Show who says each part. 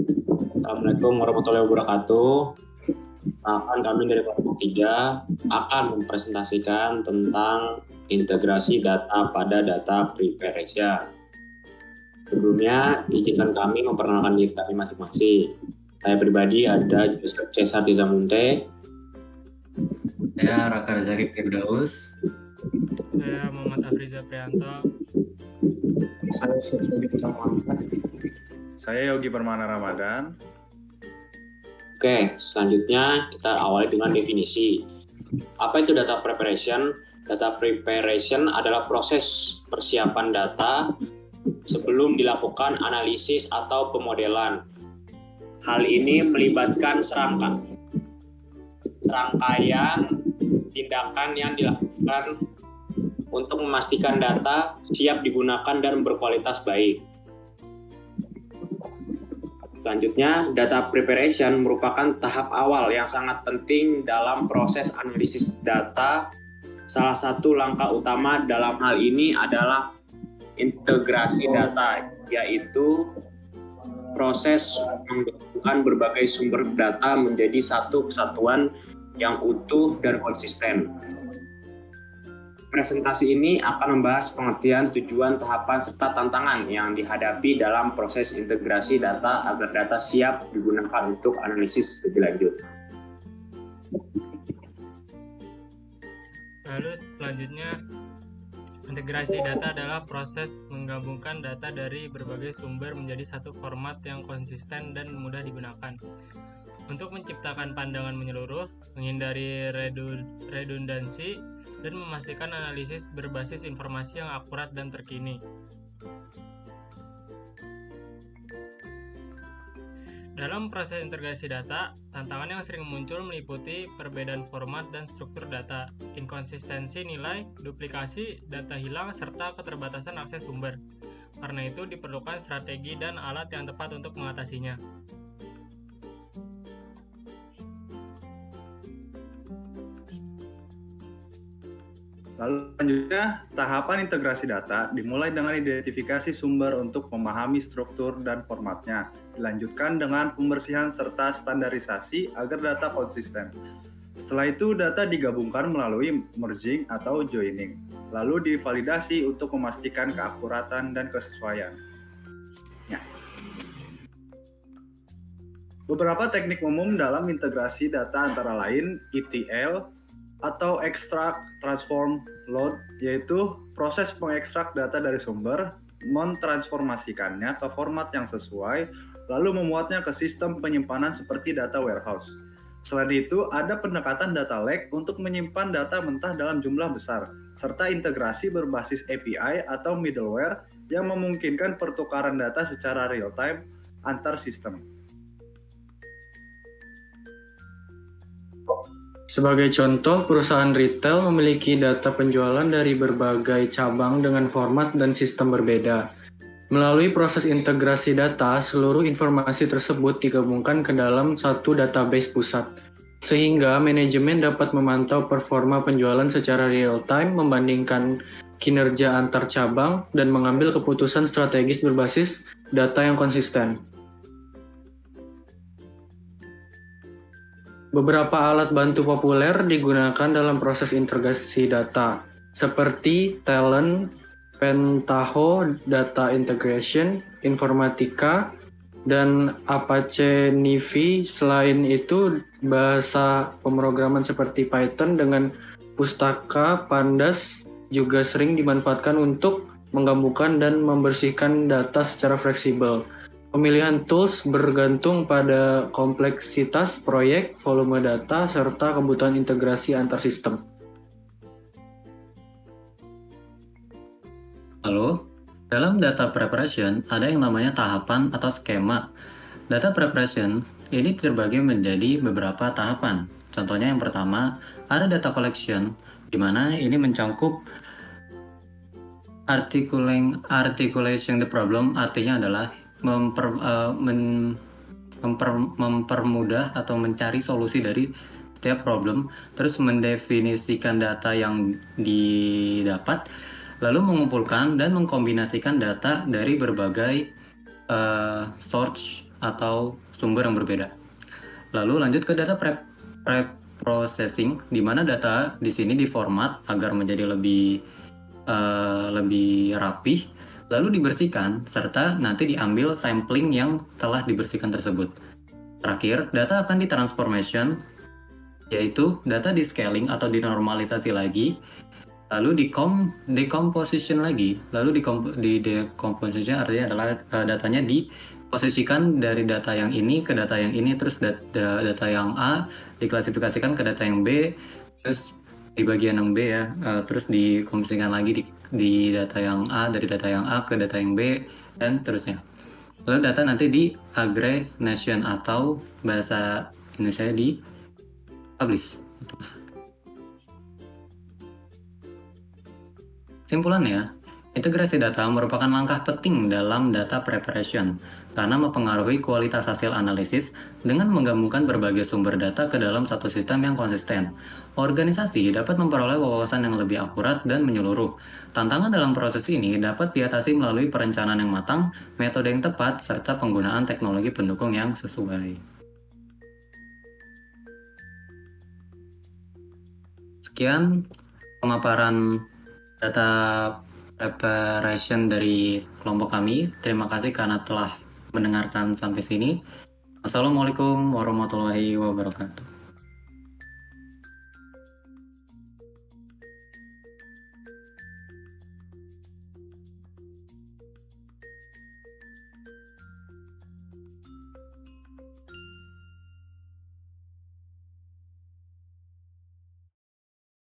Speaker 1: Assalamualaikum warahmatullahi wabarakatuh. Kami dari kelompok 3 akan mempresentasikan tentang integrasi data pada data preparation. Sebelumnya, izinkan kami memperkenalkan diri kami masing-masing. Saya pribadi ada Joseph Cesar Dizamunte.
Speaker 2: Saya Raka Rezaki Firdaus.
Speaker 3: Saya Muhammad Afriza Prianto.
Speaker 4: Saya Sergio Purnawan.
Speaker 5: Saya Yogi Permana Ramadan.
Speaker 1: Oke, selanjutnya kita awali dengan definisi. Apa itu data preparation? Data preparation adalah proses persiapan data sebelum dilakukan analisis atau pemodelan. Hal ini melibatkan serangkaian tindakan yang dilakukan untuk memastikan data siap digunakan dan berkualitas baik. Selanjutnya, data preparation merupakan tahap awal yang sangat penting dalam proses analisis data. Salah satu langkah utama dalam hal ini adalah integrasi data, yaitu proses menggabungkan berbagai sumber data menjadi satu kesatuan yang utuh dan konsisten. Presentasi ini akan membahas pengertian, tujuan, tahapan, serta tantangan yang dihadapi dalam proses integrasi data agar data siap digunakan untuk analisis lebih lanjut.
Speaker 3: Lalu selanjutnya, integrasi data adalah proses menggabungkan data dari berbagai sumber menjadi satu format yang konsisten dan mudah digunakan. Untuk menciptakan pandangan menyeluruh, menghindari redundansi, dan memastikan analisis berbasis informasi yang akurat dan terkini. Dalam proses integrasi data, tantangan yang sering muncul meliputi perbedaan format dan struktur data, inkonsistensi nilai, duplikasi, data hilang, serta keterbatasan akses sumber. Karena itu diperlukan strategi dan alat yang tepat untuk mengatasinya.
Speaker 5: Lalu selanjutnya, tahapan integrasi data dimulai dengan identifikasi sumber untuk memahami struktur dan formatnya. Dilanjutkan dengan pembersihan serta standarisasi agar data konsisten. Setelah itu, data digabungkan melalui merging atau joining, lalu divalidasi untuk memastikan keakuratan dan kesesuaian. Beberapa teknik umum dalam integrasi data antara lain ETL, atau extract, transform, load, yaitu proses mengekstrak data dari sumber, mentransformasikannya ke format yang sesuai, lalu memuatnya ke sistem penyimpanan seperti data warehouse. Selain itu, ada pendekatan data lake untuk menyimpan data mentah dalam jumlah besar, serta integrasi berbasis API atau middleware yang memungkinkan pertukaran data secara real-time antar sistem.
Speaker 4: Sebagai contoh, perusahaan retail memiliki data penjualan dari berbagai cabang dengan format dan sistem berbeda. Melalui proses integrasi data, seluruh informasi tersebut digabungkan ke dalam satu database pusat, sehingga manajemen dapat memantau performa penjualan secara real-time, membandingkan kinerja antar cabang, dan mengambil keputusan strategis berbasis data yang konsisten. Beberapa alat bantu populer digunakan dalam proses integrasi data, seperti Talent, Pentaho Data Integration, Informatica, dan Apache Nivi. Selain itu, bahasa pemrograman seperti Python dengan Pustaka Pandas juga sering dimanfaatkan untuk menggabungkan dan membersihkan data secara fleksibel. Pemilihan tools bergantung pada kompleksitas proyek, volume data, serta kebutuhan integrasi antar sistem.
Speaker 2: Lalu, dalam data preparation ada yang namanya tahapan atau skema. Data preparation ini terbagi menjadi beberapa tahapan. Contohnya yang pertama, ada data collection, di mana ini mencakup articulation the problem, artinya adalah mempermudah atau mencari solusi dari setiap problem, terus mendefinisikan data yang didapat, lalu mengumpulkan dan mengkombinasikan data dari berbagai source atau sumber yang berbeda. Lalu lanjut ke data pre-processing, di mana data di sini diformat agar menjadi lebih rapih, lalu dibersihkan, serta nanti diambil sampling yang telah dibersihkan tersebut. Terakhir, data akan ditransformation, yaitu data di scaling atau dinormalisasi lagi, lalu decomposition lagi, lalu di decomposition artinya adalah datanya diposisikan dari data yang ini ke data yang ini, terus data yang A diklasifikasikan ke data yang B, terus di bagian yang B ya, terus dikomposisikan lagi di data yang A, dari data yang A ke data yang B, dan seterusnya. Lalu data nanti di aggregation atau bahasa Indonesia di publish. Simpulannya, integrasi data merupakan langkah penting dalam data preparation karena mempengaruhi kualitas hasil analisis dengan menggabungkan berbagai sumber data ke dalam satu sistem yang konsisten. Organisasi dapat memperoleh wawasan yang lebih akurat dan menyeluruh. Tantangan dalam proses ini dapat diatasi melalui perencanaan yang matang, metode yang tepat, serta penggunaan teknologi pendukung yang sesuai. Sekian pemaparan data preparation dari kelompok kami. Terima kasih karena telah mendengarkan sampai sini. Assalamualaikum warahmatullahi wabarakatuh.